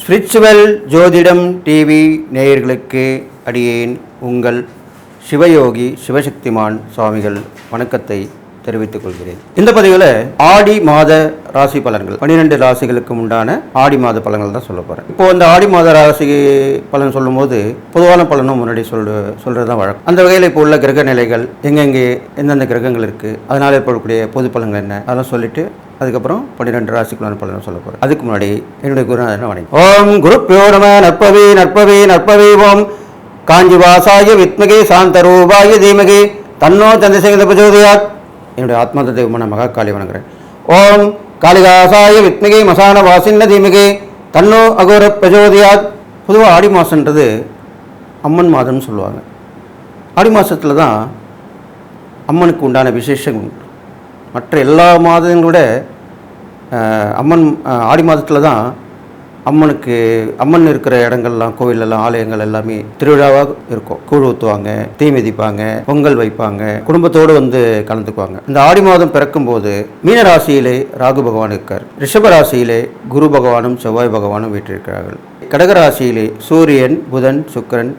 Spiritual ஜோதிடம் TV நேயர்களுக்கு அடியேன் உங்கள் சிவயோகி சிவசக்திமான் சுவாமிகள் வணக்கத்தை தெரிவித்துக் கொள்கிறேன். இந்த பதிவில் ஆடி மாத ராசி பலன்கள் 12 ராசிகளுக்கு உண்டான ஆடி மாத பலன்கள் தான் சொல்ல போகிறேன். இப்போ இந்த ஆடி மாத ராசி பலன் சொல்லும் போது பொதுவான பலனும் முன்னாடி சொல்றது தான் வழக்கம். அந்த வகையில் இப்போ உள்ள கிரக நிலைகள் எங்கெங்கே எந்தெந்த கிரகங்கள் இருக்குது, அதனால் ஏற்படக்கூடிய பொது பலன்கள் என்ன, அதெல்லாம் சொல்லிட்டு அதுக்கப்புறம் 12 ராசிக்குள்ளான பலனை சொல்ல போகிறேன். அதுக்கு முன்னாடி என்னுடைய குருநாதனை வணக்கம். ஓம் குருப்யோ நம நற்பவே நற்பவே நற்பவே ஓம் காஞ்சி வாசாய வித்மகே சாந்தரூபாய தீமகே தன்னோ சந்திரசேகர பிரச்சோதயாத். என்னுடைய ஆத்மார்த்த தெய்வமான மகாகாளி வணங்குறேன். ஓம் காளிதாசாய வித்மகே மசான வாசின்ன தீமகே தன்னோ அகோர பிரச்சோதயாத். பொதுவாக ஆடி மாதன்றது அம்மன் மாதம்னு சொல்லுவாங்க. ஆடி மாதத்தில் தான் அம்மனுக்கு உண்டான விசேஷம் உண்டு. மற்ற எல்லா மாதங்களும் விட ஆடி மாதத்தில் தான் அம்மன் இருக்கிற இடங்கள்லாம், கோவிலெல்லாம், ஆலயங்கள் எல்லாமே திருவிழாவாக இருக்கும். கூழ் ஊற்றுவாங்க, தீ மிதிப்பாங்க, பொங்கல் வைப்பாங்க, குடும்பத்தோடு வந்து கலந்துக்குவாங்க. இந்த ஆடி மாதம் பிறக்கும் போது மீன ராசியிலே ராகு பகவான் இருக்கார், ரிஷப ராசியிலே குரு பகவானும் செவ்வாய் பகவானும் வீற்றிருக்கிறார்கள், கடகராசியிலே சூரியன் புதன் சுக்கிரன்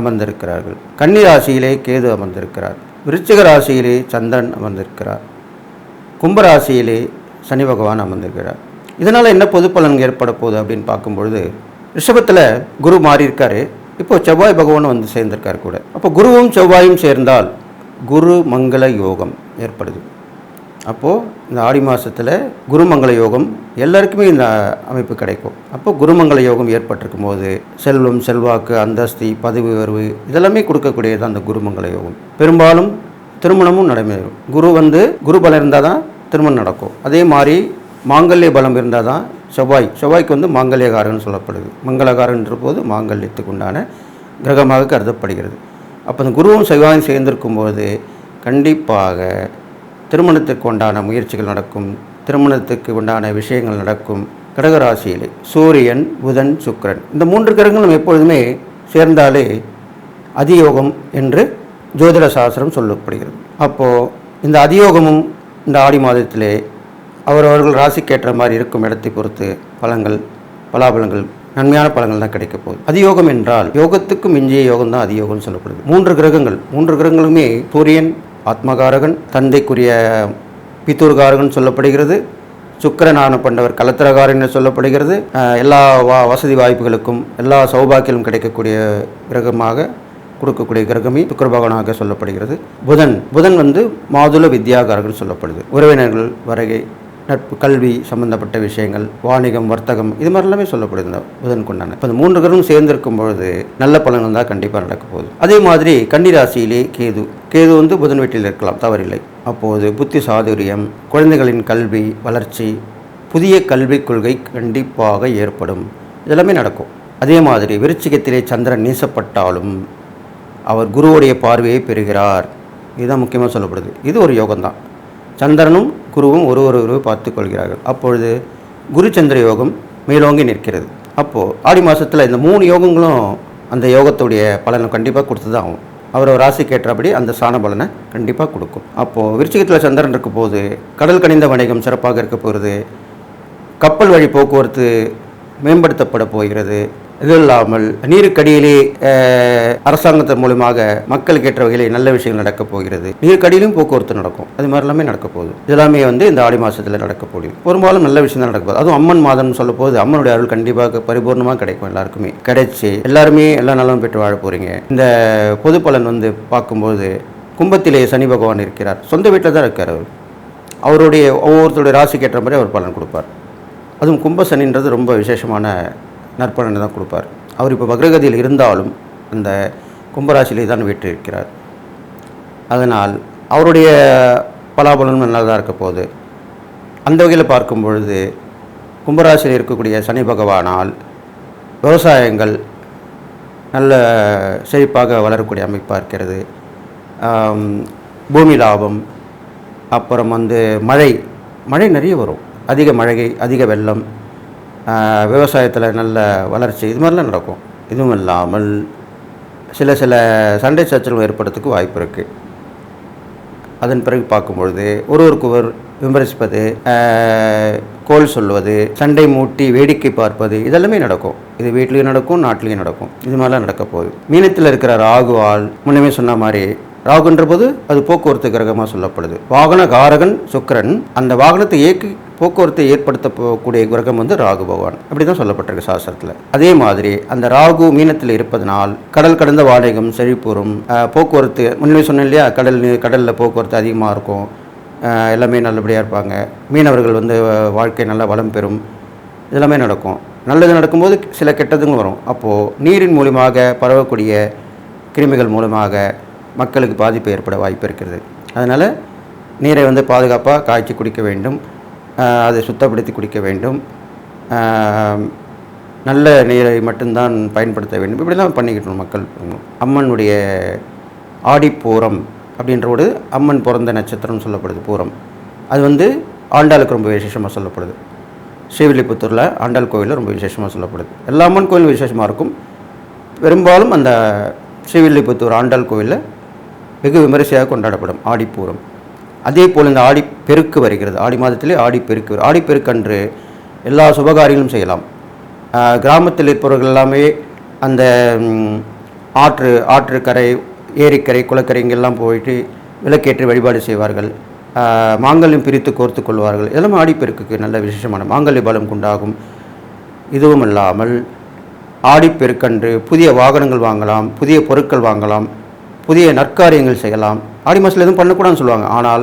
அமர்ந்திருக்கிறார்கள், கன்னி ராசியிலே கேது அமர்ந்திருக்கிறார், விருச்சிக ராசியிலே சந்திரன் அமர்ந்திருக்கிறார், கும்பராசியிலே சனி பகவான் அமர்ந்திருக்கிறார். இதனால் என்ன பொது பலன் ஏற்பட போகுது அப்படின்னு பார்க்கும்பொழுது, ரிஷபத்தில் குரு மாறி இருக்காரு, இப்போது செவ்வாய் பகவான் வந்து சேர்ந்திருக்காரு கூட. அப்போ குருவும் செவ்வாயும் சேர்ந்தால் குரு மங்கள யோகம் ஏற்படுது. அப்போது இந்த ஆடி மாதத்தில் குருமங்கள யோகம் எல்லாருக்குமே இந்த அமைப்பு கிடைக்கும். அப்போ குருமங்கள யோகம் ஏற்பட்டிருக்கும் போது செல்வம், செல்வாக்கு, அந்தஸ்தி, பதவி உயர்வு இதெல்லாமே கொடுக்கக்கூடியது அந்த குருமங்கள யோகம். பெரும்பாலும் திருமணமும் நடைபெறும். குரு பலம் இருந்தால் தான் திருமணம் நடக்கும். அதே மாதிரி மாங்கல்ய பலம் இருந்தால் தான் செவ்வாய்க்கு வந்து மாங்கல்யகாரன் சொல்லப்படுது. மங்களகாரன்ற போது மாங்கல்யத்துக்கு உண்டான கிரகமாக கருதப்படுகிறது. அப்போ அந்த குருவும் செவ்வாயும் சேர்ந்திருக்கும் போது கண்டிப்பாக திருமணத்துக்கு உண்டான முயற்சிகள் நடக்கும், திருமணத்துக்கு உண்டான விஷயங்கள் நடக்கும். கடகராசியிலே சூரியன் புதன் சுக்கிரன் இந்த 3 கிரகங்களும் எப்பொழுதுமே சேர்ந்தாலே அதியோகம் என்று ஜோதிட சாஸ்திரம் சொல்லப்படுகிறது. அப்போது இந்த அதியோகமும் இந்த ஆடி மாதத்திலே அவரவர்கள் ராசிக்கேற்ற மாதிரி இருக்கும் இடத்தை பொறுத்து பலாபலங்கள் நன்மையான பலன்கள் தான் கிடைக்க போகுது. அதியோகம் என்றால் யோகத்துக்கு மிஞ்சிய யோகம் தான் அதியோகம்னு சொல்லப்படுது. 3 கிரகங்களுமே சூரியன் ஆத்மகாரகன், தந்தைக்குரிய பித்தூர்காரகன் சொல்லப்படுகிறது, சுக்கிரனான பண்டவர் கலத்திரகாரன் சொல்லப்படுகிறது. எல்லா வசதி வாய்ப்புகளுக்கும் எல்லா சௌபாக்கியம் கிடைக்கக்கூடிய கிரகமாக கொடுக்கக்கூடிய கிரகமே சுக்கிர பகவானாக சொல்லப்படுகிறது. புதன் வந்து மாதுள வித்யாகாரகன் சொல்லப்படுது. உறவினர்கள், வருகை, நட்பு, கல்வி சம்பந்தப்பட்ட விஷயங்கள், வாணிகம், வர்த்தகம் இது மாதிரி எல்லாமே சொல்லப்படுது இந்த புதனுக்கு உண்டான. இப்போ இந்த 3 கிரகம் சேர்ந்திருக்கும் பொழுது நல்ல பலன்கள் தான் கண்டிப்பாக நடக்க போகுது. அதே மாதிரி கன்னிராசியிலே கேது வந்து புதன் வீட்டில் இருக்கலாம், தவறில்லை. அப்போது புத்தி சாதுரியம், குழந்தைகளின் கல்வி வளர்ச்சி, புதிய கல்விக் கொள்கை கண்டிப்பாக ஏற்படும், இதெல்லாமே நடக்கும். அதே மாதிரி விருச்சிகத்திலே சந்திரன் நீசப்பட்டாலும் அவர் குருவுடைய பார்வையை பெறுகிறார். இதுதான் முக்கியமாக சொல்லப்படுது. இது ஒரு யோகம்தான். சந்திரனும் குருவும் ஒருவரை பார்த்து கொள்கிறார்கள். அப்பொழுது குரு சந்திர யோகம் மேலோங்கி நிற்கிறது. அப்போது ஆடி மாதத்தில் இந்த 3 யோகங்களும் அந்த யோகத்துடைய பலனை கண்டிப்பாக கொடுத்து தான் ஆகும். அவர் ராசிக்கு ஏற்றபடி அந்த ஸ்தான பலனை கண்டிப்பாக கொடுக்கும். அப்போது விருச்சிகத்தில் சந்திரன் இருக்க போது கடல் கனிந்த வணிகம் சிறப்பாக இருக்க போகிறது. கப்பல் வழி போக்குவரத்து மேம்படுத்தப்பட போகிறது. இது இல்லாமல் நீருக்கடியிலே அரசாங்கத்தின் மூலமாக மக்களுக்கு ஏற்ற வகையில் நல்ல விஷயங்கள் நடக்கப் போகிறது. நீருக்கடியிலும் போக்குவரத்து நடக்கும். அது மாதிரி எல்லாமே நடக்க போகுது. இதெல்லாமே வந்து இந்த ஆடி மாதத்தில் நடக்க போகுது. பெரும்பாலும் நல்ல விஷயம் தான் நடக்க போகுது. அதுவும் அம்மன் மாதம்னு சொல்ல போது அம்மனுடைய அருள் கண்டிப்பாக பரிபூர்ணமாக கிடைக்கும். எல்லாருக்குமே கிடைச்சி எல்லாருமே எல்லா நலமும் பெற்று வாழ போகிறீங்க. இந்த பொது பலன் வந்து பார்க்கும்போது கும்பத்திலே சனி பகவான் இருக்கிறார். சொந்த வீட்டில் தான் இருக்கார். அவருடைய ஒவ்வொருத்தருடைய ராசிக்கு ஏற்ற மாதிரி அவர் பலன் கொடுப்பார். அதுவும் கும்ப சனின்றது ரொம்ப விசேஷமான நற்பலனை தான் கொடுப்பார். அவர் இப்போ வக்ரகதியில் இருந்தாலும் அந்த கும்பராசியிலே தான் வீற்றிருக்கிறார். அதனால் அவருடைய பலாபலனும் நல்லதாக இருக்க போகுது. அந்த வகையில் பார்க்கும் பொழுது கும்பராசியில் இருக்கக்கூடிய சனி பகவானால் விவசாயங்கள் நல்ல செழிப்பாக வளரக்கூடிய அமைப்பாக இருக்கிறது. பூமி லாபம், அப்புறம் வந்து மழை நிறைய வரும். அதிக மழை, அதிக வெள்ளம், விவசாயத்தில் நல்ல வளர்ச்சி இது மாதிரிலாம் நடக்கும். இதுவும் இல்லாமல் சில சண்டை சச்சரவு ஏற்படுறதுக்கு வாய்ப்பு இருக்குது. அதன் பிறகு பார்க்கும்பொழுது ஒருவருக்கொருவர் விமர்சிப்பது, கோல் சொல்வது, சண்டை மூட்டி வேடிக்கை பார்ப்பது, இதெல்லாமே நடக்கும். இது வீட்லேயும் நடக்கும், நாட்டிலையும் நடக்கும். இது மாதிரிலாம் நடக்க போகுது. மீனத்தில் இருக்கிற ராகுவால் முன்னமே சொன்ன மாதிரி, ராகுன்ற போது அது போக்குவரத்து கிரகமாக சொல்லப்படுது. வாகன காரகன் சுக்கிரன், அந்த வாகனத்தை இயக்கி போக்குவரத்தை ஏற்படுத்தக்கூடிய கிரகம் ராகு பகவான். அப்படி தான் சொல்லப்பட்டிருக்கு சாஸ்திரத்தில். அதே மாதிரி அந்த ராகு மீனத்தில் இருப்பதனால் கடல் கடந்த வாடகம் செழிப்புறும். போக்குவரத்து முன்னே சொன்னேன் இல்லையா, கடலில் போக்குவரத்து அதிகமாக இருக்கும். எல்லாமே நல்லபடியாக இருப்பாங்க. மீனவர்கள் வாழ்க்கை நல்லா வளம் பெறும். இதெல்லாமே நடக்கும். நல்லது நடக்கும்போது சில கெட்டதுங்களும் வரும். அப்போது நீரின் மூலமாக பரவக்கூடிய கிருமிகள் மூலமாக மக்களுக்கு பாதிப்பு ஏற்பட வாய்ப்பு இருக்கிறது. அதனால் நீரை பாதுகாப்பாக காய்ச்சி குடிக்க வேண்டும். அதை சுத்தப்படுத்தி குடிக்க வேண்டும். நல்ல நீரை மட்டும்தான் பயன்படுத்த வேண்டும். இப்படி தான் பண்ணிக்கிட்டோம் மக்கள். அம்மனுடைய ஆடிப்பூரம் அப்படின்றோடு அம்மன் பிறந்த நட்சத்திரம்னு சொல்லப்படுது பூரம். அது ஆண்டாளுக்கு ரொம்ப விசேஷமாக சொல்லப்படுது. ஸ்ரீவில்லிபுத்தூரில் ஆண்டாள் கோயிலில் ரொம்ப விசேஷமாக சொல்லப்படுது. எல்லா அம்மன் கோயிலும் விசேஷமாக இருக்கும். பெரும்பாலும் அந்த ஸ்ரீவில்லிபுத்தூர் ஆண்டாள் கோயிலில் வெகு விமரிசையாக கொண்டாடப்படும் ஆடிப்பூரம். அதே போல் இந்த ஆடிப்பெருக்கு வருகிறது. ஆடி மாதத்திலே ஆடிப்பெருக்கு. ஆடிப்பெருக்கன்று எல்லா சுபகாரியங்களும் செய்யலாம். கிராமத்தில் இருப்பவர்கள் எல்லாமே அந்த ஆற்றுக்கரை, ஏரிக்கரை, குளக்கரை இங்கெல்லாம் போயிட்டு விளக்கேற்றி வழிபாடு செய்வார்கள். மாங்கல்யம் பிரித்து கோர்த்து கொள்வார்கள். இதெல்லாம் ஆடிப்பெருக்குக்கு நல்ல விசேஷமான மாங்கல்ய பலம் உண்டாகும். இதுவும் இல்லாமல் ஆடிப்பெருக்கன்று புதிய வாகனங்கள் வாங்கலாம், புதிய பொருட்கள் வாங்கலாம், புதிய நற்காரியங்கள் செய்யலாம். ஆடி மாதத்தில் எதுவும் பண்ணக்கூடாதுன்னு சொல்லுவாங்க. ஆனால்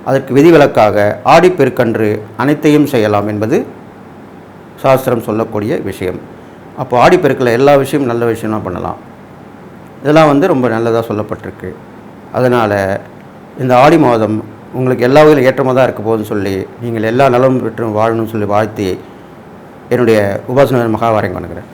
அதற்கு விதிவிலக்காக ஆடிப்பெருக்கன்று அனைத்தையும் செய்யலாம் என்பது சாஸ்திரம் சொல்லக்கூடிய விஷயம். அப்போ ஆடிப்பெருக்கில் எல்லா விஷயமும் நல்ல விஷயமாக பண்ணலாம். இதெல்லாம் ரொம்ப நல்லதாக சொல்லப்பட்டிருக்கு. அதனால் இந்த ஆடி மாதம் உங்களுக்கு எல்லா வகையிலும் ஏற்றமாக தான் இருக்க போகுதுன்னு சொல்லி, நீங்கள் எல்லா நலமும் பெற்று வாழணும்னு சொல்லி வாழ்த்தி என்னுடைய உபாசன மகாவாரியம் பண்ணுகிறேன்.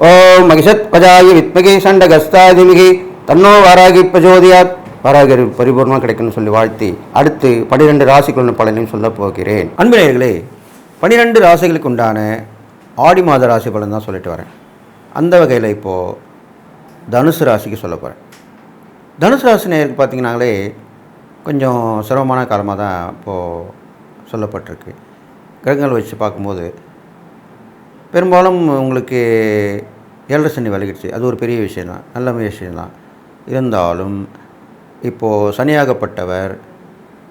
ஓம் மகிஷத் பஜாயி வித்மகி சண்டகஸ்தாதிமிகி தன்னோ வாராகி பிரஜோதியாத். வாராகி பரிபூர்ணமாக கிடைக்கும்னு சொல்லி வாழ்த்தி அடுத்து 12 ராசிக்குள்ள பலனையும் சொல்ல போகிறேன். அன்பு நேயர்களே, 12 ராசிகளுக்கு உண்டான ஆடி மாத ராசி பலன் தான் சொல்லிட்டு வரேன். அந்த வகையில் இப்போது தனுசு ராசிக்கு சொல்ல போகிறேன். தனுசு ராசி நேயருக்கு பார்த்திங்கனாங்களே கொஞ்சம் சிரமமான காலமாக தான் இப்போது சொல்லப்பட்டிருக்கு. கிரகங்கள் வச்சு பார்க்கும்போது பெரும்பாலும் உங்களுக்கு 7 சனி விலகிடுச்சு. அது ஒரு பெரிய விஷயந்தான், நல்ல விஷயம்தான். இருந்தாலும் இப்போது சனியாகப்பட்டவர்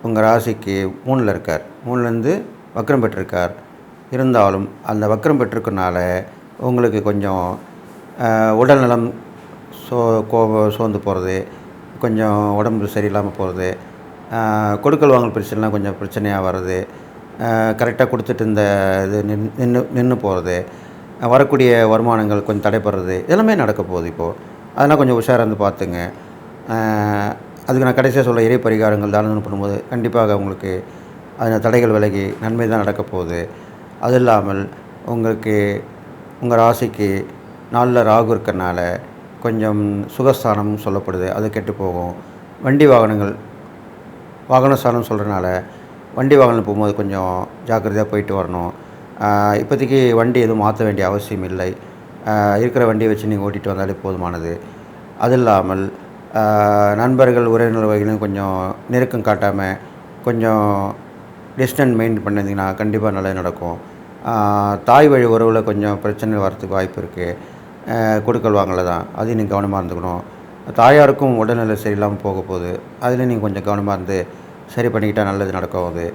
உங்கள் ராசிக்கு 3ல் இருக்கார். 3லேருந்து வக்ரம் பெற்றிருக்கார். இருந்தாலும் அந்த வக்ரம் பெற்றிருக்கனால உங்களுக்கு கொஞ்சம் உடல்நலம் சோர்ந்து போகிறது, கொஞ்சம் உடம்பு சரியில்லாமல் போகிறது, கொடுக்கல் வாங்கல் பிரச்சனைலாம் கொஞ்சம் பிரச்சனையாக வர்றது, கரெக்டாக கொடுத்துட்டு இந்த இது நின்று போகிறது, வரக்கூடிய வருமானங்கள் கொஞ்சம் தடைப்படுறது, எல்லாமே நடக்க போகுது இப்போது. அதெல்லாம் கொஞ்சம் உஷாராக இருந்து பார்த்துங்க. அதுக்கு நான் கடைசியாக சொல்ல இறை பரிகாரங்கள் தானம் பண்ணும்போது கண்டிப்பாக உங்களுக்கு அதில் தடைகள் விலகி நன்மை தான் நடக்க போகுது. அது இல்லாமல் உங்களுக்கு உங்கள் ராசிக்கு 4ல் ராகு இருக்கிறனால கொஞ்சம் சுகஸ்தானம் சொல்லப்படுது, அது கெட்டு போகும். வண்டி வாகனஸ்தானம் சொல்கிறனால வண்டி வாகனம் போகும்போது கொஞ்சம் ஜாக்கிரதையாக போயிட்டு வரணும். இப்போதைக்கு வண்டி எதுவும் மாற்ற வேண்டிய அவசியம் இல்லை. இருக்கிற வண்டியை வச்சு நீங்கள் ஓட்டிகிட்டு வந்தாலே போதுமானது. அது இல்லாமல் நண்பர்கள் உறவினர் வகையிலும் கொஞ்சம் நெருக்கம் காட்டாமல் கொஞ்சம் டிஸ்டன்ஸ் மெயின்டைன் பண்ணிங்கன்னா கண்டிப்பாக நல்லது நடக்கும். தாய் வழி உறவில் கொஞ்சம் பிரச்சனை வரத்துக்கு வாய்ப்பு இருக்குது. கொடுக்கல் வாங்கல தான், அதையும் நீங்கள் கவனமாக இருந்துக்கணும். தாயாருக்கும் உடல்நிலை சரியில்லாமல் போக போகுது, அதுலேயும் நீங்கள் கொஞ்சம் கவனமாக இருந்து சரி பண்ணிக்கிட்டால் நல்லது நடக்கும்.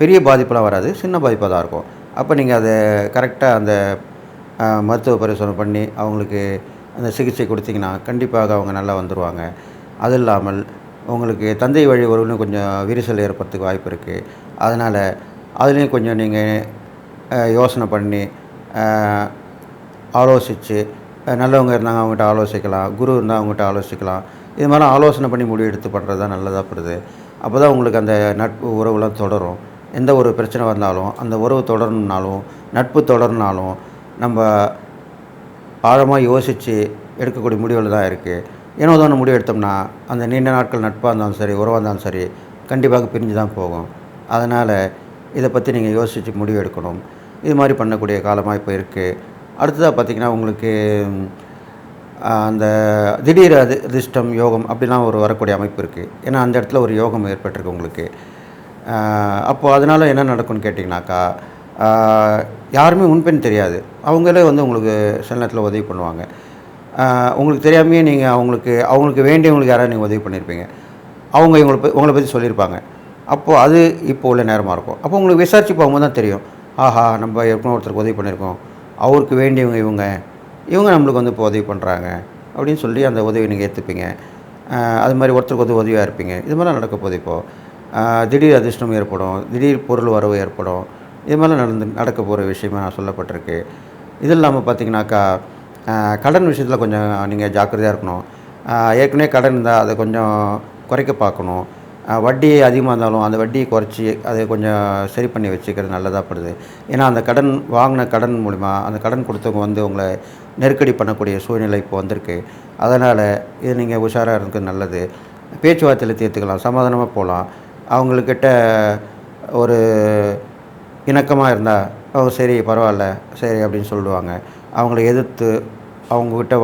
பெரிய பாதிப்பெலாம் வராது, சின்ன பாதிப்பாக தான் இருக்கும். அப்போ நீங்கள் அதை கரெக்டாக அந்த மருத்துவ பரிசோதனை பண்ணி அவங்களுக்கு அந்த சிகிச்சை கொடுத்தீங்கன்னா கண்டிப்பாக அவங்க நல்லா வந்துடுவாங்க. அது இல்லாமல் உங்களுக்கு தந்தை வழி உறவுன்னு கொஞ்சம் விரிசல் ஏற்படுறதுக்கு வாய்ப்பு இருக்குது. அதனால் அதுலேயும் கொஞ்சம் நீங்கள் யோசனை பண்ணி ஆலோசித்து, நல்லவங்க இருந்தாங்க அவங்ககிட்ட ஆலோசிக்கலாம், குரு இருந்தால் அவங்ககிட்ட ஆலோசிக்கலாம். இது மாதிரி ஆலோசனை பண்ணி முடிவு எடுத்து பண்ணுறது தான் நல்லதாக படுது. அப்போ தான் உங்களுக்கு அந்த நட்பு உறவுலாம் தொடரும். எந்த ஒரு பிரச்சனை வந்தாலும் அந்த உறவு தொடரணுன்னாலும் நட்பு தொடரணுனாலும் நம்ம ஆழமாக யோசித்து எடுக்கக்கூடிய முடிவுகள் தான் இருக்குது. ஏனோ தானே முடிவு எடுத்தோம்னா அந்த நீண்ட நாட்கள் நட்பாக இருந்தாலும் சரி, உறவாக இருந்தாலும் சரி, கண்டிப்பாக பிரிஞ்சு தான் போகும். அதனால் இதை பற்றி நீங்கள் யோசித்து முடிவு எடுக்கணும். இது மாதிரி பண்ணக்கூடிய காலமாக இப்போ இருக்குது. அடுத்ததாக பார்த்திங்கன்னா உங்களுக்கு அந்த திடீர் அதிர்ஷ்டம் யோகம் அப்படிலாம் ஒரு வரக்கூடிய அமைப்பு இருக்குது. ஏன்னா அந்த இடத்துல ஒரு யோகம் ஏற்பட்டிருக்கு உங்களுக்கு. அப்போது அதனால் என்ன நடக்கும்னு கேட்டிங்கனாக்கா, யாருமே முன்பின் தெரியாது. அவங்களே வந்து உங்களுக்கு சில நேரத்தில் உதவி பண்ணுவாங்க. உங்களுக்கு தெரியாமையே நீங்கள் அவங்களுக்கு வேண்டியவங்களுக்கு யாராவது நீங்கள் உதவி பண்ணியிருப்பீங்க. அவங்க உங்களை பற்றி சொல்லியிருப்பாங்க. அப்போது அது இப்போ உள்ள நேரமாக இருக்கும். அப்போ உங்களுக்கு விசாரித்து போகும்போது தான் தெரியும், ஆஹா நம்ம ஏற்கனவே ஒருத்தருக்கு உதவி பண்ணியிருக்கோம், அவருக்கு வேண்டியவங்க இவங்க நம்மளுக்கு வந்து இப்போ உதவி பண்ணுறாங்க அப்படின்னு சொல்லி அந்த உதவி நீங்கள் ஏற்றுப்பீங்க. அது மாதிரி ஒருத்தருக்கு உதவியாக இருப்பீங்க. இது மாதிரிலாம் நடக்க போகுது இப்போது. திடீர் அதிர்ஷ்டம் ஏற்படும், திடீர் பொருள் வரவு ஏற்படும். இது மாதிரிலாம் நடக்க போகிற விஷயமா நான் சொல்லப்பட்டிருக்கு. இது இல்லாமல் பார்த்தீங்கன்னாக்கா, கடன் விஷயத்தில் கொஞ்சம் நீங்கள் ஜாக்கிரதையாக இருக்கணும். ஏற்கனவே கடன் இருந்தால் அதை கொஞ்சம் குறைக்க பார்க்கணும். வட்டி அதிகமாக இருந்தாலும் அந்த வட்டியை குறைச்சி அதை கொஞ்சம் சரி பண்ணி வச்சுக்கிறது நல்லதாக படுது. ஏன்னா அந்த வாங்கின கடன் மூலிமா அந்த கடன் கொடுத்தவங்க வந்து உங்களை நெருக்கடி பண்ணக்கூடிய சூழ்நிலை இப்போ வந்திருக்கு. அதனால் இது நீங்கள் உஷாராக இருக்கிறது நல்லது. பேச்சுவார்த்தையில் தீர்த்துக்கலாம், சமாதானமாக போகலாம். அவங்கக்கிட்ட ஒரு இணக்கமாக இருந்தால் அவங்க சரி பரவாயில்ல சரி அப்படின்னு சொல்லுவாங்க. அவங்கள எதிர்த்து அவங்கக்கிட்ட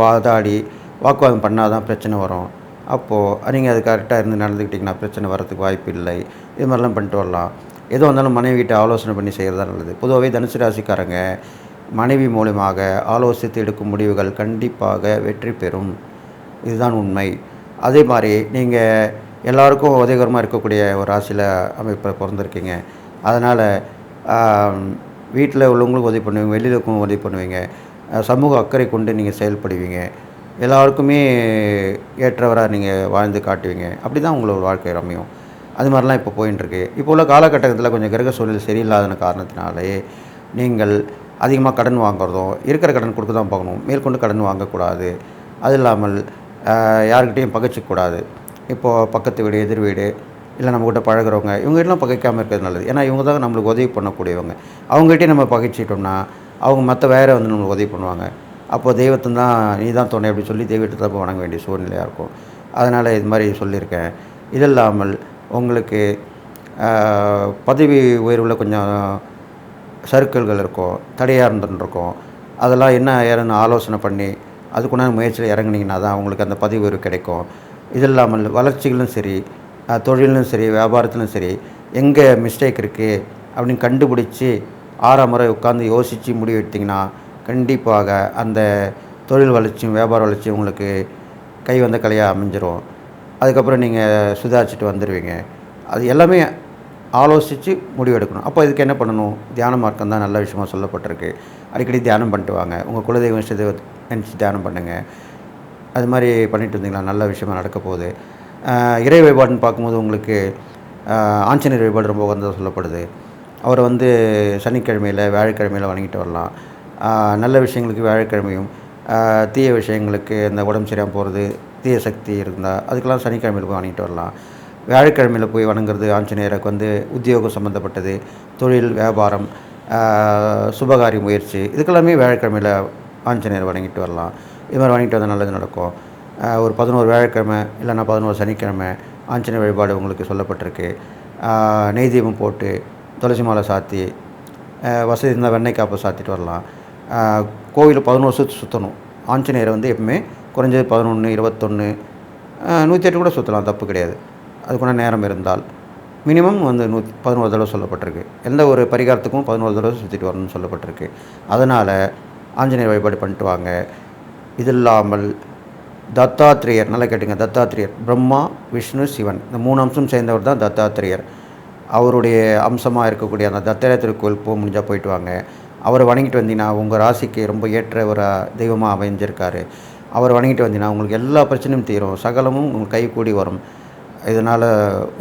வாக்குவாதம் பண்ணால் தான் பிரச்சனை வரும். அப்போது நீங்கள் அது கரெக்டாக இருந்து நடந்துக்கிட்டிங்கன்னா பிரச்சனை வரதுக்கு வாய்ப்பு இல்லை. இது மாதிரிலாம் பண்ணிட்டு வரலாம். எதுவாக இருந்தாலும் மனைவிகிட்ட ஆலோசனை பண்ணி செய்கிறது தான் நல்லது. பொதுவாகவே தனுசு ராசிக்காரங்க மனைவி மூலமாக ஆலோசித்து எடுக்கும் முடிவுகள் கண்டிப்பாக வெற்றி பெறும். இதுதான் உண்மை. அதே மாதிரி நீங்கள் எல்லாருக்கும் உதவிகரமாக இருக்கக்கூடிய ஒரு ராசியில் அமைப்பில் பிறந்திருக்கீங்க. அதனால் வீட்டில் உள்ளவங்களுக்கும் உதவி பண்ணுவீங்க, வெளியில் இருக்கவங்க உதவி பண்ணுவீங்க. சமூக அக்கறை கொண்டு நீங்கள் செயல்படுவீங்க. எல்லாருக்குமே ஏற்றவராக நீங்கள் வாழ்ந்து காட்டுவீங்க. அப்படி தான் உங்களோட வாழ்க்கை அமையும். அது மாதிரிலாம் இப்போ போயின்ட்டுருக்கு. இப்போ உள்ள காலகட்டத்தில் கொஞ்சம் கிரக சூழ்நிலை சரியில்லாத காரணத்தினாலே நீங்கள் அதிகமாக கடன் வாங்குறதும், இருக்கிற கடன் கொடுக்க தான் பார்க்கணும். மேற்கொண்டு கடன் வாங்கக்கூடாது. அது இல்லாமல் யாருக்கிட்டையும் பகைச்சிக்கூடாது. இப்போது பக்கத்து வீடு, எதிர் வீடு, இல்லை நம்மக்கிட்ட பழகிறவங்க இவங்ககிட்டலாம் பகைக்காமல் இருக்கிறது நல்லது. ஏன்னா இவங்க தான் நம்மளுக்கு உதவி பண்ணக்கூடியவங்க. அவங்ககிட்டே நம்ம பகைச்சிட்டோம்னா அவங்க மற்ற வேறு வந்து நம்மளுக்கு உதவி பண்ணுவாங்க. அப்போது தெய்வத்தை தான் நீ தான் துணை அப்படின்னு சொல்லி தெய்வத்தை தான் போய் வணங்க வேண்டிய சூழ்நிலையாக இருக்கும். அதனால் இது மாதிரி சொல்லியிருக்கேன். இது இல்லாமல் உங்களுக்கு பதவி உயர்வில் கொஞ்சம் சறுக்கல்கள் இருக்கும், தடையாக இருந்துருக்கும். அதெல்லாம் என்ன ஏறன்னு ஆலோசனை பண்ணி அதுக்குண்டான முயற்சியில் இறங்குனீங்கன்னா தான் உங்களுக்கு அந்த பதவி உயர்வு கிடைக்கும். இது இல்லாமல் வளர்ச்சிகளும் சரி, தொழிலும் சரி, வியாபாரத்திலும் சரி, எங்கே மிஸ்டேக் இருக்குது அப்படின்னு கண்டுபிடிச்சி 6ஆம் முறை உட்காந்து யோசித்து முடிவு எடுத்திங்கன்னா கண்டிப்பாக அந்த தொழில் வளர்ச்சியும் வியாபார வளர்ச்சியும் உங்களுக்கு கை வந்த கலையாக அமைஞ்சிரும். அதுக்கப்புறம் நீங்கள் சுதாரிச்சுட்டு வந்துடுவீங்க. அது எல்லாமே ஆலோசித்து முடிவெடுக்கணும். அப்போ இதுக்கு என்ன பண்ணணும்? தியான மார்க்கம் தான் நல்ல விஷயமாக சொல்லப்பட்டிருக்கு. அடிக்கடி தியானம் பண்ணிட்டு வாங்க. உங்கள் குலதெய்வம் இஷ்டதெய்வம் நினச்சி தியானம் பண்ணுங்கள். அது மாதிரி பண்ணிட்டு இருந்தீங்களா நல்ல விஷயமாக நடக்க போகுது. இறை வழிபாடுன்னு பார்க்கும்போது உங்களுக்கு ஆஞ்சநேயர் வழிபாடு ரொம்ப உகந்ததாக சொல்லப்படுது. அவரை வந்து சனிக்கிழமையில் வியாழக்கிழமையில் வணங்கிட்டு வரலாம். நல்ல விஷயங்களுக்கு வியாழக்கிழமையும், தீய விஷயங்களுக்கு இந்த உடம்பு சரியாக போகிறது, தீய சக்தி இருந்தால் அதுக்கெல்லாம் சனிக்கிழமையில் போய் வணங்கிட்டு வரலாம். வியாழக்கிழமையில் போய் வணங்குறது ஆஞ்சநேயருக்கு வந்து உத்தியோகம் சம்மந்தப்பட்டது, தொழில், வியாபாரம், சுபகாரிய முயற்சி இதுக்கெல்லாமே வியாழக்கிழமையில் ஆஞ்சநேயர் வணங்கிட்டு வரலாம். இது மாதிரி வணங்கிட்டு வந்தால் நல்லது நடக்கும். ஒரு 11 வியாழக்கிழமை இல்லைன்னா 11 சனிக்கிழமை ஆஞ்சநேயர் வழிபாடு உங்களுக்கு சொல்லப்பட்டிருக்கு. நெய் தீபம் போட்டு துளசி மாலை சாத்தி வசதி இருந்தால் வெண்ணெய் காப்பை சாத்திட்டு வரலாம். கோவிலில் 11 சுற்றணும். ஆஞ்சநேயரை வந்து எப்பவுமே குறைஞ்சது 11, 21, 108 கூட சுற்றலாம், தப்பு கிடையாது. அதுக்குள்ள நேரம் இருந்தால் மினிமம் வந்து 11 தடவை சொல்லப்பட்டிருக்கு. எந்த ஒரு பரிகாரத்துக்கும் 11 தடவை சுற்றிட்டு வரணும்னு சொல்லப்பட்டிருக்கு. அதனால் ஆஞ்சநேயர் வழிபாடு பண்ணிட்டு வாங்க. இது இல்லாமல் தத்தாத்திரேயர், நல்லா கேட்டுங்க, தத்தாத்திரேயர் பிரம்மா, விஷ்ணு, சிவன் இந்த 3 அம்சம் சேர்ந்தவர் தான் தத்தாத்திரேயர். அவருடைய அம்சமாக இருக்கக்கூடிய அந்த தத்தாத்திரேயர் திருக்கோயில் போக முடிஞ்சால் போயிட்டு வாங்க. அவரை வணங்கிட்டு வந்தீங்கன்னா உங்கள் ராசிக்கு ரொம்ப ஏற்ற ஒரு தெய்வமாக அமைஞ்சிருக்காரு. அவரை வணங்கிட்டு வந்தீங்கன்னா உங்களுக்கு எல்லா பிரச்சனையும் தீரும், சகலமும் உங்களுக்கு கை கூடி வரும். இதனால்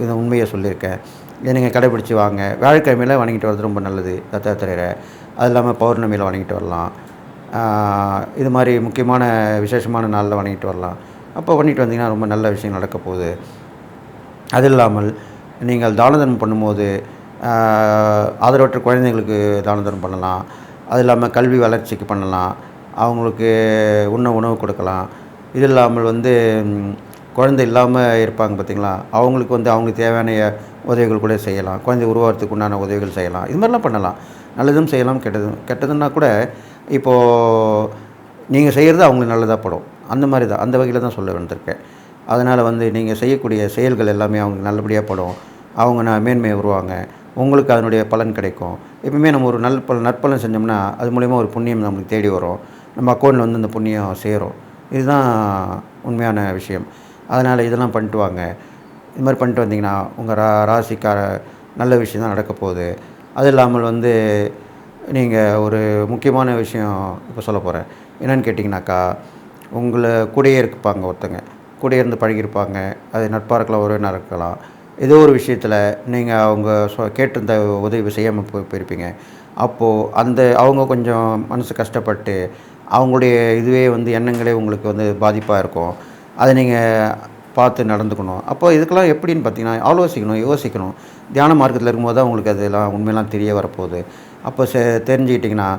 இந்த உண்மையை சொல்லியிருக்கேன். இதை நீங்கள் கடைப்பிடிச்சி வாங்க. வியாழக்கிழமையில் வணங்கிட்டு வர்றது ரொம்ப நல்லது தத்தாத்திரேயரை. அது இல்லாமல் பௌர்ணமியில் வணங்கிட்டு வரலாம். இது மாதிரி முக்கியமான விசேஷமான நாளில் வணங்கிட்டு வரலாம். அப்போ பண்ணிட்டு வந்தீங்கன்னா ரொம்ப நல்ல விஷயம் நடக்க போகுது. அது இல்லாமல் நீங்கள் தான தர்மம் பண்ணும்போது ஆதரவற்ற குழந்தைங்களுக்கு தான தர்மம் பண்ணலாம். அது இல்லாமல் கல்வி வளர்ச்சிக்கு பண்ணலாம். அவங்களுக்கு உணவு கொடுக்கலாம். இது இல்லாமல் வந்து குழந்தை இல்லாமல் இருப்பாங்க பார்த்திங்களா, அவங்களுக்கு வந்து அவங்களுக்கு தேவையான உதவிகள் கூட செய்யலாம். குழந்தை உருவாகிறதுக்கு உண்டான உதவிகள் செய்யலாம். இது மாதிரிலாம் பண்ணலாம். நல்லதும் செய்யலாம், கெட்டதுன்னா கூட இப்போது நீங்கள் செய்கிறது அவங்களுக்கு நல்லதாக படும். அந்த மாதிரி தான், அந்த வகையில் தான் சொல்ல வந்திருக்கேன். அதனால் வந்து நீங்கள் செய்யக்கூடிய செயல்கள் எல்லாமே அவங்களுக்கு நல்லபடியாக படும். அவங்க மேன்மை வருவாங்க. உங்களுக்கு அதனுடைய பலன் கிடைக்கும். எப்பவுமே நம்ம ஒரு நற்பலன் செஞ்சோம்னா அது மூலிமா ஒரு புண்ணியம் நம்மளுக்கு தேடி வரும். நம்ம அக்கௌண்ட்டில் வந்து அந்த புண்ணியம் சேரும். இதுதான் உண்மையான விஷயம். அதனால் இதெல்லாம் பண்ணிட்டு வாங்க. இது மாதிரி பண்ணிட்டு வந்தீங்கன்னா உங்கள் ராசிக்கார நல்ல விஷயம் தான் நடக்க போகுது. அது இல்லாமல் வந்து நீங்கள் ஒரு முக்கியமான விஷயம் இப்போ சொல்ல போகிறேன். என்னென்னு கேட்டிங்கனாக்கா, உங்களை கூடயே இருப்பாங்க ஒருத்தங்க. கூடயே இருந்து பழகியிருப்பாங்க. அது நட்பாக இருக்கலாம், உறவினராக இருக்கலாம். ஏதோ ஒரு விஷயத்தில் நீங்கள் அவங்க கேட்டிருந்த உதவி செய்யாமல் போயிருப்பீங்க. அப்போது அவங்க கொஞ்சம் மனசு கஷ்டப்பட்டு அவங்களுடைய இதுவே வந்து எண்ணங்களே உங்களுக்கு வந்து பாதிப்பாக இருக்கும். அதை நீங்கள் பார்த்து நடந்துக்கணும். அப்போ இதுக்கெல்லாம் எப்படின்னு பார்த்தீங்கன்னா, ஆலோசிக்கணும், யோசிக்கணும். தியான மார்க்கத்தில் இருக்கும்போது தான் உங்களுக்கு அதெல்லாம் உண்மையெல்லாம் தெரிய வரப்போகுது. அப்போ தெரிஞ்சுக்கிட்டிங்கன்னா,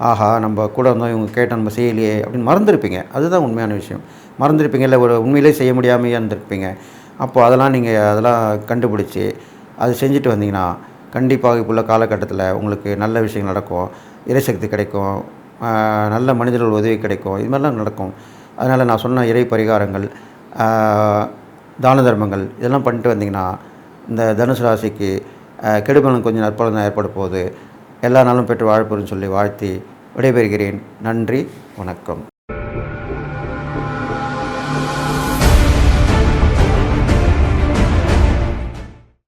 ஆஹா நம்ம கூட இருந்தோம், இவங்க கேட்டால் நம்ம செய்யலையே அப்படின்னு மறந்துருப்பீங்க. அதுதான் உண்மையான விஷயம். மறந்துருப்பீங்க, இல்லை ஒரு உண்மையிலே செய்ய முடியாமையே இருந்திருப்பீங்க. அப்போது அதெல்லாம் கண்டுபிடிச்சி அது செஞ்சுட்டு வந்தீங்கன்னா, கண்டிப்பாக இப்போ உள்ள காலகட்டத்தில் உங்களுக்கு நல்ல விஷயங்கள் நடக்கும். இறைசக்தி கிடைக்கும். நல்ல மனிதர்கள் உதவி கிடைக்கும். இது மாதிரிலாம் நடக்கும். அதனால் நான் சொன்ன இறை பரிகாரங்கள், தான தர்மங்கள் இதெல்லாம் பண்ணிட்டு வந்தீங்கன்னா, இந்த தனுசு ராசிக்கு கெடுபலன் கொஞ்சம் நற்பலன் தான் ஏற்பட போகுது. எல்லா நாளும் பெற்று வாழ்ப்பெறுன்னு சொல்லி வாழ்த்தி விடைபெறுகிறேன். நன்றி, வணக்கம்.